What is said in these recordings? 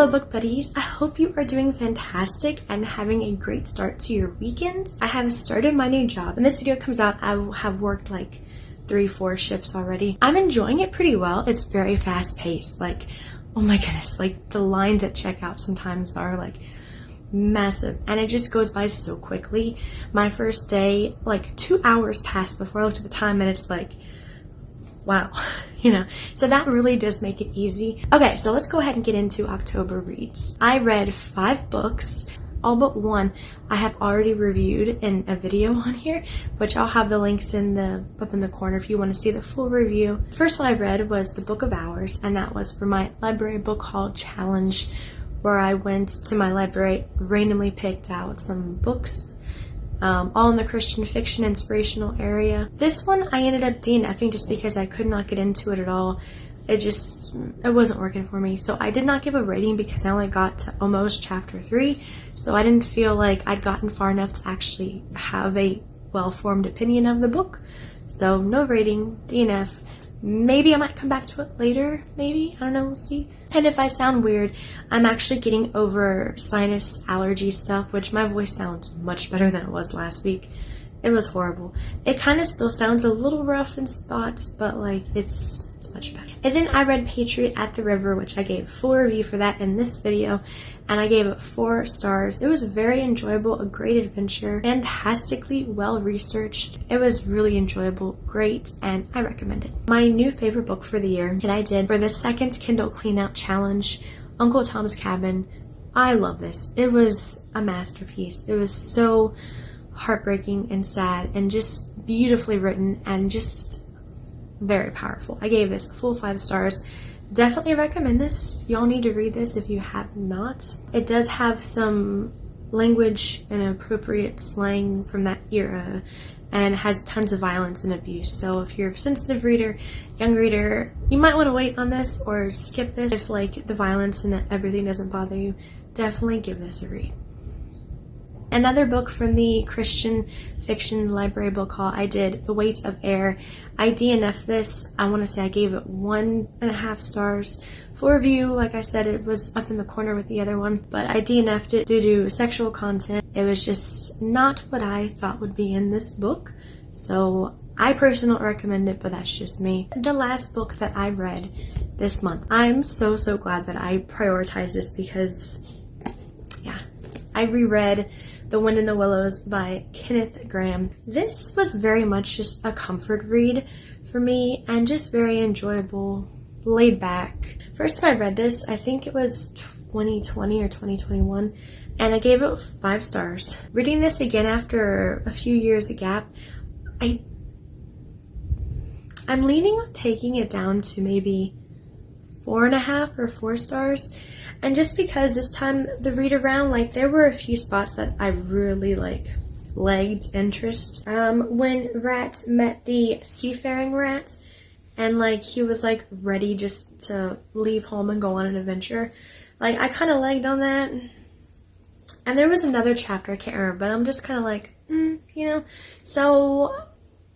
Hello book buddies, I hope you are doing fantastic and having a great start to your weekends. I have started my new job. When this video comes out, I will have worked like 3-4 shifts already. I'm enjoying it pretty well. It's very fast paced. Like, oh my goodness, like the lines at checkout sometimes are like massive and it just goes by so quickly. My first day, like 2 hours passed before I looked at the time and it's like, wow, you know, so that really does make it easy. Okay, so let's go ahead and get into October reads. I read 5 books, all but one I have already reviewed in a video on here, which I'll have the links up in the corner if you want to see the full review. The first one I read was The Book of Hours, and that was for my library book haul challenge, where I went to my library, randomly picked out some books, all in the Christian fiction inspirational area. This one I ended up DNFing just because I could not get into it at all. It wasn't working for me. So I did not give a rating because I only got to almost chapter 3. So I didn't feel like I'd gotten far enough to actually have a well-formed opinion of the book. So no rating, DNF. Maybe I might come back to it later, maybe, I don't know, we'll see. And if I sound weird, I'm actually getting over sinus allergy stuff, which my voice sounds much better than it was last week. It was horrible. It kind of still sounds a little rough in spots, but like it's much better. And then I read Patriot at the River, which I gave a full review for that in this video, and I gave it 4 stars. It was very enjoyable, a great adventure, fantastically well researched. It was really enjoyable, great, and I recommend it. My new favorite book for the year, and I did for the second Kindle Cleanout Challenge, Uncle Tom's Cabin. I love this. It was a masterpiece. It was so heartbreaking and sad and just beautifully written and just very powerful. I gave this a full 5 stars. Definitely recommend this. Y'all need to read this if you have not. It does have some language and appropriate slang from that era and has tons of violence and abuse. So if you're a sensitive reader, young reader, you might want to wait on this or skip this. If like the violence and everything doesn't bother you, definitely give this a read. Another book from the Christian fiction library book haul I did, The Weight of Air. I DNF'd this. I want to say I gave it 1.5 stars. Full review, like I said, it was up in the corner with the other one, but I DNF'd it due to sexual content. It was just not what I thought would be in this book, so I personally don't recommend it, but that's just me. The last book that I read this month, I'm so glad that I prioritized this because, yeah, I reread The Wind in the Willows by Kenneth Grahame. This was very much just a comfort read for me and just very enjoyable, laid back. First time I read this, I think it was 2020 or 2021, and I gave it 5 stars. Reading this again after a few years of gap, I'm leaning on taking it down to maybe 4.5 or 4 stars. And just because this time the read around, like there were a few spots that I really like lagged interest. When Rat met the seafaring rat and like he was like ready just to leave home and go on an adventure, like I kind of lagged on that. And there was another chapter, I can't remember, but I'm just kind of like, you know, so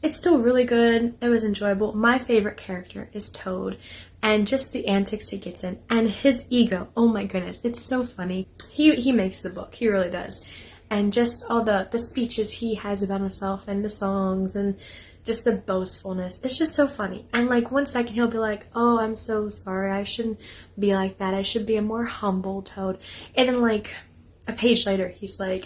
it's still really good. It was enjoyable. My favorite character is Toad, and just the antics he gets in, and his ego. Oh my goodness, it's so funny. He makes the book. He really does. And just all the speeches he has about himself and the songs and just the boastfulness. It's just so funny. And like 1 second he'll be like, oh, I'm so sorry. I shouldn't be like that. I should be a more humble Toad. And then like a page later, he's like,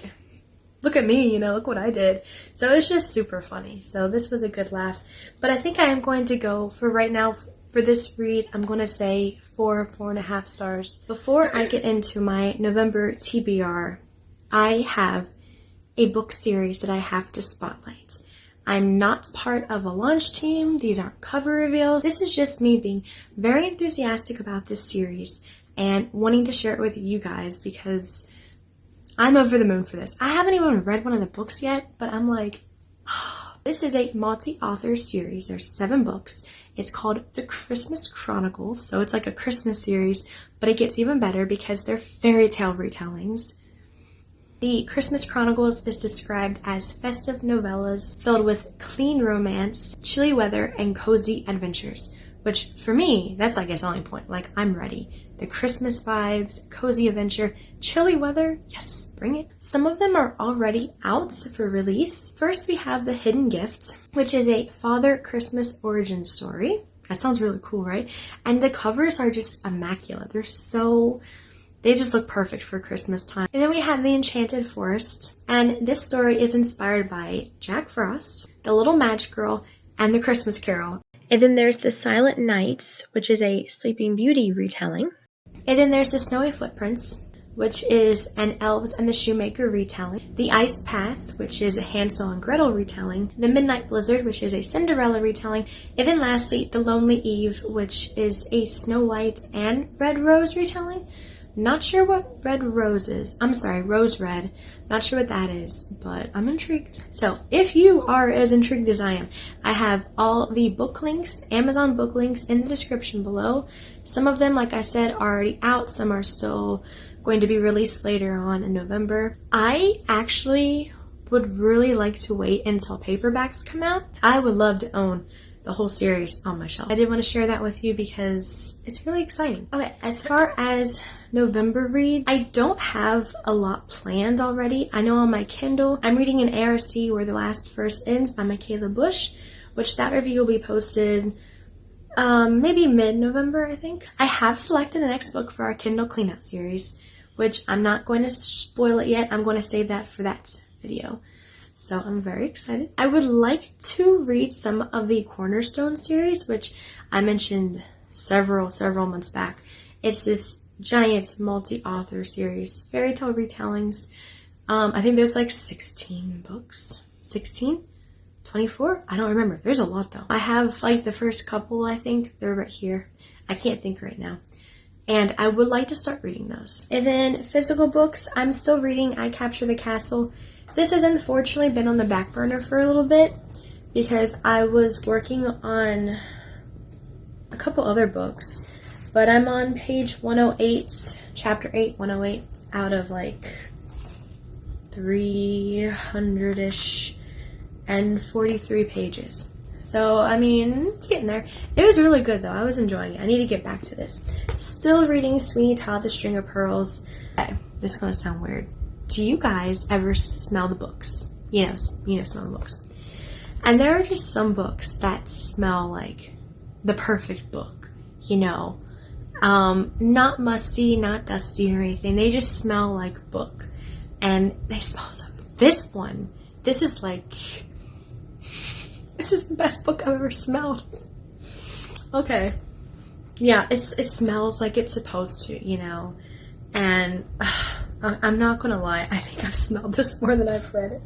look at me, you know, look what I did. So it's just super funny. So this was a good laugh. But I think I am going to go for right now. For this read, I'm going to say 4.5 stars. Before I get into my November TBR, I have a book series that I have to spotlight. I'm not part of a launch team. These aren't cover reveals. This is just me being very enthusiastic about this series and wanting to share it with you guys because I'm over the moon for this. I haven't even read one of the books yet, but I'm like, this is a multi-author series. There's 7 books. It's called The Christmas Chronicles, so it's like a Christmas series, but it gets even better because they're fairy tale retellings. The Christmas Chronicles is described as festive novellas filled with clean romance, chilly weather, and cozy adventures, which for me, that's like a selling point. Like, I'm ready. the Christmas vibes, cozy adventure, chilly weather. Yes, bring it. Some of them are already out for release. First, we have The Hidden Gift, which is a Father Christmas origin story. That sounds really cool, right? And the covers are just immaculate. They just look perfect for Christmas time. And then we have The Enchanted Forest. And this story is inspired by Jack Frost, The Little Match Girl, and The Christmas Carol. And then there's The Silent Night, which is a Sleeping Beauty retelling. And then there's The Snowy Footprints, which is an Elves and the Shoemaker retelling. The Ice Path, which is a Hansel and Gretel retelling. The Midnight Blizzard, which is a Cinderella retelling. And then lastly, The Lonely Eve, which is a Snow White and Red Rose retelling. Not sure what Red Rose is. I'm sorry, Rose Red. Not sure what that is, but I'm intrigued. So if you are as intrigued as I am, I have all the book links, Amazon book links in the description below. Some of them, like I said, are already out. Some are still going to be released later on in November. I actually would really like to wait until paperbacks come out. I would love to own the whole series on my shelf. I did want to share that with you because it's really exciting. Okay, as far as November read, I don't have a lot planned already. I know on my Kindle, I'm reading an ARC Where the Last Verse Ends by Michaela Bush, which that review will be posted maybe mid-November, I think. I have selected the next book for our Kindle Cleanout series, which I'm not going to spoil it yet. I'm going to save that for that video. So I'm very excited. I would like to read some of the Cornerstone series, which I mentioned several months back. It's this giant multi-author series, fairy tale retellings. I think there's like 16 books. 16? 24? I don't remember. There's a lot though. I have like the first couple, I think. They're right here. I can't think right now. And I would like to start reading those. And then physical books, I'm still reading I Capture the Castle. This has unfortunately been on the back burner for a little bit because I was working on a couple other books, but I'm on page 108, chapter 8, 108, out of like 300-ish and 43 pages. So, I mean, it's getting there. It was really good though. I was enjoying it. I need to get back to this. Still reading Sweeney Todd, The String of Pearls. Okay, this is going to sound weird. Do you guys ever smell the books? You know, smell the books. And there are just some books that smell like the perfect book, you know. Not musty, not dusty or anything. They just smell like book. And they smell so good. This is the best book I've ever smelled. Okay. Yeah, it smells like it's supposed to, you know. And I'm not gonna lie, I think I've smelled this more than I've read it.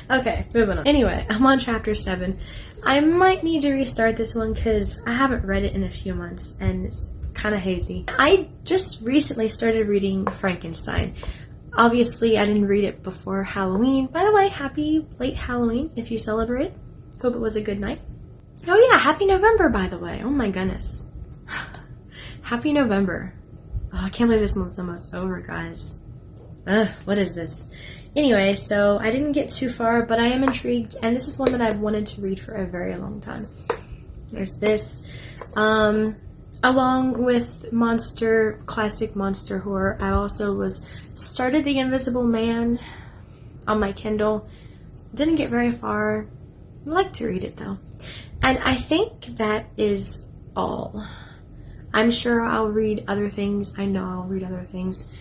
Okay, moving on. Anyway, I'm on chapter 7. I might need to restart this one because I haven't read it in a few months and it's kind of hazy. I just recently started reading Frankenstein. Obviously, I didn't read it before Halloween. By the way, happy late Halloween if you celebrate. Hope it was a good night. Oh yeah, happy November, by the way. Oh my goodness. Happy November. Oh, I can't believe this month's almost over, guys. What is this? Anyway, so I didn't get too far, but I am intrigued, and this is one that I've wanted to read for a very long time. There's this. Along with classic monster horror, I also started The Invisible Man on my Kindle. Didn't get very far. I like to read it though. And I think that is all. I'm sure I'll read other things. I know I'll read other things.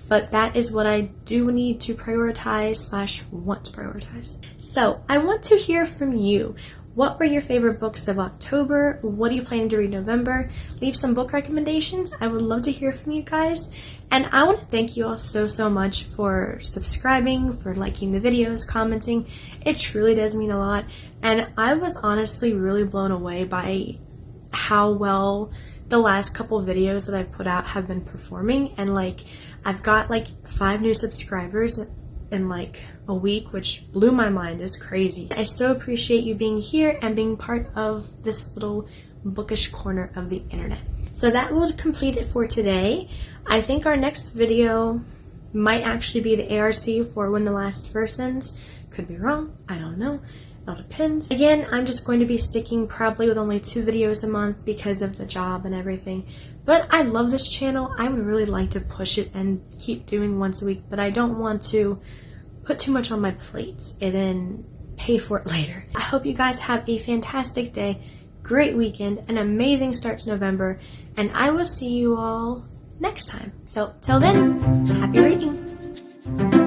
But that is what I do need to prioritize / want to prioritize. So I want to hear from you. What were your favorite books of October? What are you planning to read in November? Leave some book recommendations. I would love to hear from you guys. And I want to thank you all so much for subscribing, for liking the videos, commenting. It truly does mean a lot. And I was honestly really blown away by how well the last couple of videos that I've put out have been performing. And like, I've got like 5 new subscribers in like a week, which blew my mind. It's crazy. I so appreciate you being here and being part of this little bookish corner of the internet. So that will complete it for today. I think our next video might actually be the ARC for When the Last Verse Ends. Could be wrong, I don't know. It all depends. Again, I'm just going to be sticking probably with only 2 videos a month because of the job and everything. But I love this channel. I would really like to push it and keep doing once a week, but I don't want to put too much on my plate and then pay for it later. I hope you guys have a fantastic day, great weekend, an amazing start to November, and I will see you all next time. So till then, happy reading.